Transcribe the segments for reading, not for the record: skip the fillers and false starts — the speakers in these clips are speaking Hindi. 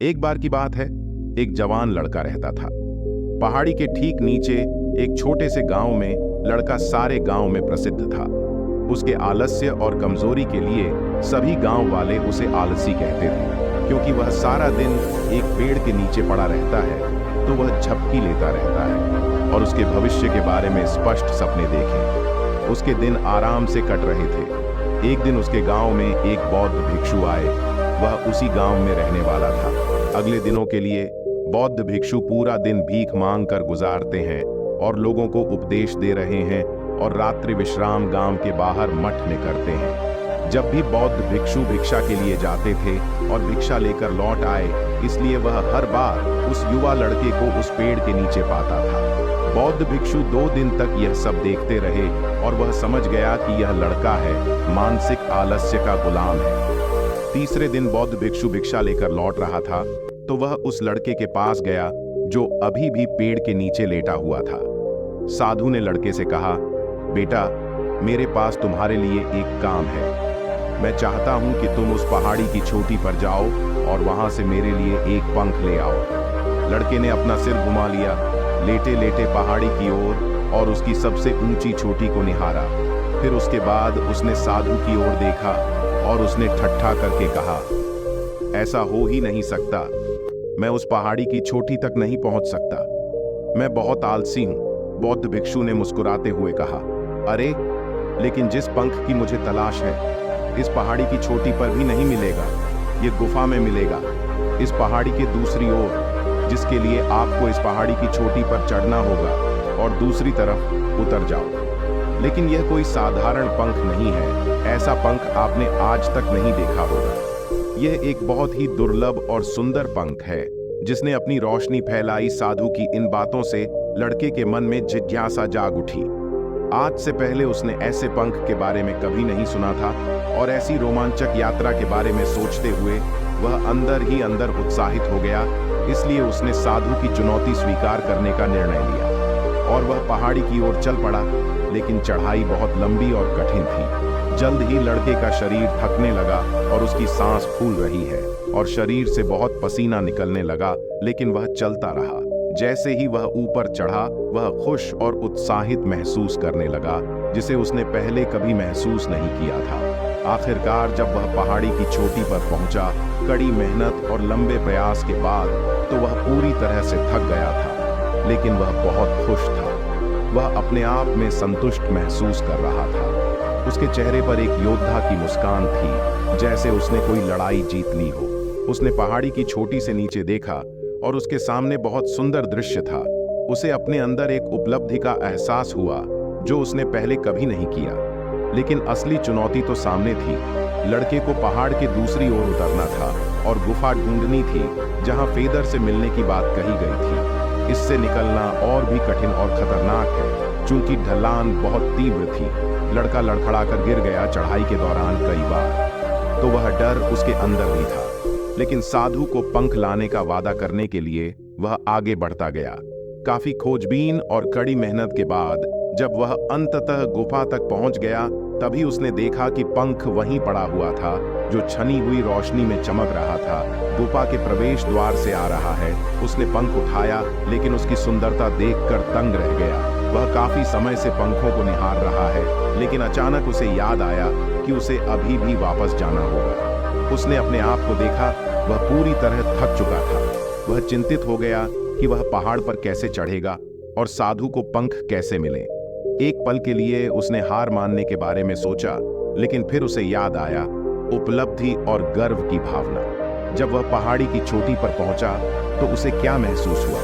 एक बार की बात है, एक जवान लड़का रहता था। पहाड़ी के ठीक नीचे एक छोटे से गांव में लड़का सारे गांव में प्रसिद्ध था। उसके आलस्य और कमजोरी के लिए सभी गांव वाले उसे आलसी कहते थे, क्योंकि वह सारा दिन एक पेड़ के नीचे पड़ा रहता है तो वह झपकी लेता रहता है और उसके भविष्य के बारे में स्पष्ट सपने देखे। उसके दिन आराम से कट रहे थे। एक दिन उसके गांव में एक बौद्ध भिक्षु आए। वह उसी गांव में रहने वाला था। अगले दिनों के लिए बौद्ध भिक्षु पूरा दिन भीख मांग कर गुजारते हैं और लोगों को उपदेश दे रहे हैं और रात्रि विश्राम गांव के बाहर मठ में करते हैं। जब भी बौद्ध भिक्षु भिक्षा के लिए जाते थे और भिक्षा लेकर लौट आए, इसलिए वह हर बार उस युवा लड़के को उस पेड़ के नीचे पाता था। बौद्ध भिक्षु 2 दिन तक यह सब देखते रहे और वह समझ गया कि यह लड़का है, मानसिक आलस्य का गुलाम है। तीसरे दिन बौद्ध भिक्षु भिक्षा लेकर लौट रहा था तो वह उस लड़के के पास गया जो अभी भी पेड़ के नीचे लेटा हुआ था। साधु ने लड़के से कहा, बेटा, मेरे पास तुम्हारे लिए एक काम है। मैं चाहता हूं कि तुम उस पहाड़ी की चोटी पर जाओ और वहां से मेरे लिए एक पंख ले आओ। लड़के ने अपना सिर घुमा लिया, लेटे लेटे पहाड़ी की ओर और उसकी सबसे ऊंची चोटी को निहारा। फिर उसके बाद उसने साधु की ओर देखा और उसने ठट्ठा करके कहा, ऐसा हो ही नहीं सकता। मैं उस पहाड़ी की चोटी तक नहीं पहुंच सकता। मैं बहुत आलसी हूं। बौद्ध भिक्षु ने मुस्कुराते हुए कहा, अरे, लेकिन जिस पंख की मुझे तलाश है इस पहाड़ी की चोटी पर भी नहीं मिलेगा। ये गुफा में मिलेगा, इस पहाड़ी के दूसरी ओर, जिसके लिए आपको इस पहाड़ी की चोटी पर चढ़ना होगा और दूसरी तरफ उतर जाओ। लेकिन यह कोई साधारण पंख नहीं है। ऐसा पंख आपने आज तक नहीं देखा होगा। यह एक बहुत ही दुर्लभ और सुंदर पंख है। जिसने अपनी रोशनी फैलाई साधु की इन बातों से लड़के के मन में जिज्ञासा जाग उठी। आज से पहले उसने ऐसे पंख के बारे में कभी नहीं सुना था और ऐसी रोमांचक यात्रा के बारे में सोचते हुए वह अंदर ही अंदर उत्साहित हो गया। इसलिए उसने साधु की चुनौती स्वीकार करने का निर्णय लिया और वह पहाड़ी की ओर चल पड़ा। लेकिन चढ़ाई बहुत लंबी और कठिन थी। जल्द ही लड़के का शरीर थकने लगा और उसकी सांस फूल रही है और शरीर से बहुत पसीना निकलने लगा, लेकिन वह चलता रहा। जैसे ही वह ऊपर चढ़ा, वह खुश और उत्साहित महसूस करने लगा, जिसे उसने पहले कभी महसूस नहीं किया था। आखिरकार जब वह पहाड़ी की चोटी पर पहुंचा, कड़ी मेहनत और लंबे प्रयास के बाद, तो वह पूरी तरह से थक गया था, लेकिन वह बहुत खुश था। वह अपने आप में संतुष्ट महसूस कर रहा था। उसके चेहरे पर एक योद्धा की मुस्कान थी, जैसे उसने कोई लड़ाई जीत ली हो। उसने पहाड़ी की चोटी से नीचे देखा और उसके सामने बहुत सुंदर दृश्य था। उसे अपने अंदर एक उपलब्धि का एहसास हुआ जो उसने पहले कभी नहीं किया। लेकिन असली चुनौती तो सामने थी। लड़के को पहाड़ के दूसरी ओर उतरना था और गुफा ढूंढनी थी जहां फेदर से मिलने की बात कही गई थी। इससे निकलना और भी कठिन और खतरनाक है, चूंकि ढलान बहुत तीव्र थी। लड़का लड़खड़ाकर गिर गया चढ़ाई के दौरान कई बार। तो वह डर उसके अंदर भी था, लेकिन साधु को पंख लाने का वादा करने के लिए वह आगे बढ़ता गया। काफी खोजबीन और कड़ी मेहनत के बाद जब वह अंततः गुफा तक पहुंच गया, तभी उसने देखा कि पंख वहीं पड़ा हुआ था जो छनी हुई रोशनी में चमक रहा था। गुफा के प्रवेश द्वार से आ रहा है। उसने पंख उठाया, लेकिन उसकी सुंदरता देखकर दंग रह गया। वह काफी समय से पंखों को निहार रहा है, लेकिन अचानक उसे याद आया कि उसे अभी भी वापस जाना होगा। उसने अपने आप को देखा, वह पूरी तरह थक चुका था। वह चिंतित हो गया कि वह पहाड़ पर कैसे चढ़ेगा और साधु को पंख कैसे मिले। एक पल के लिए उसने हार मानने के बारे में सोचा, लेकिन फिर उसे याद आया उपलब्धि और गर्व की भावना। जब वह पहाड़ी की चोटी पर पहुंचा तो उसे क्या महसूस हुआ?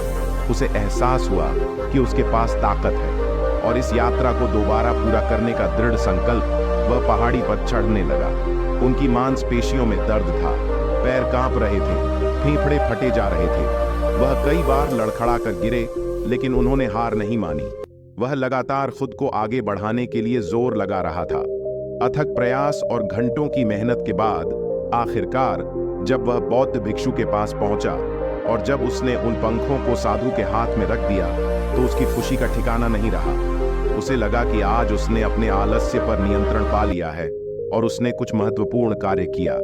उसे एहसास हुआ कि उसके पास ताकत है और इस यात्रा को दोबारा पूरा करने का दृढ़ संकल्प। वह पहाड़ी पर चढ़ने लगा। उनकी मांसपेशियों में दर्द था, पैर कांप रहे थे, फेफड़े फटे जा रहे थे। वह कई बार लड़खड़ा कर गिरे, लेकिन उन्होंने हार नहीं मानी। वह लगातार खुद को आगे बढ़ाने के लिए जोर लगा रहा था। अथक प्रयास और घंटों की मेहनत के बाद आखिरकार जब वह बौद्ध भिक्षु के पास पहुंचा और जब उसने उन पंखों को साधु के हाथ में रख दिया, तो उसकी खुशी का ठिकाना नहीं रहा। उसे लगा कि आज उसने अपने आलस्य पर नियंत्रण पा लिया है और उसने कुछ महत्वपूर्ण कार्य किया।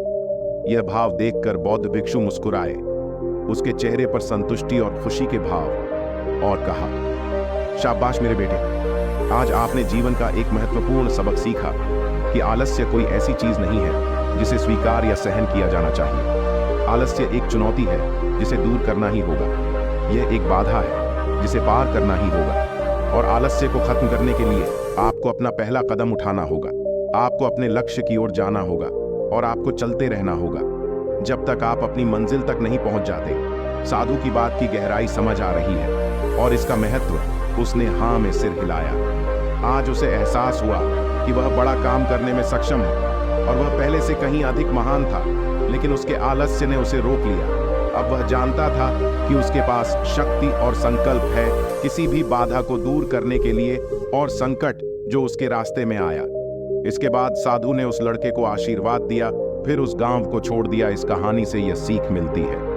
यह भाव देखकर बौद्ध भिक्षु मुस्कुराए। उसके चेहरे पर संतुष्टि और खुशी के भाव, और कहा, शाबाश मेरे बेटे, आज आपने जीवन का एक महत्वपूर्ण सबक सीखा कि आलस्य कोई ऐसी चीज नहीं है जिसे स्वीकार या सहन किया जाना चाहिए। आलस्य एक चुनौती है जिसे दूर करना ही होगा। यह एक बाधा है जिसे पार करना ही होगा। और आलस्य को खत्म करने के लिए आपको अपना पहला कदम उठाना होगा। आपको अपने लक्ष्य की ओर जाना होगा और आपको चलते रहना होगा जब तक आप अपनी मंजिल तक नहीं पहुंच जाते। साधु की बात की गहराई समझ आ रही है और इसका महत्व उसने हाँ में सिर हिलाया। आज उसे एहसास हुआ कि वह बड़ा काम करने में सक्षम है और वह पहले से कहीं अधिक महान था, लेकिन उसके आलस्य ने उसे रोक लिया। अब वह जानता था कि उसके पास शक्ति और संकल्प है किसी भी बाधा को दूर करने के लिए और संकट जो उसके रास्ते में आया। इसके बाद साधु ने उस लड़के को आशीर्वाद दिया, फिर उस गांव को छोड़ दिया। इस कहानी से यह सीख मिलती है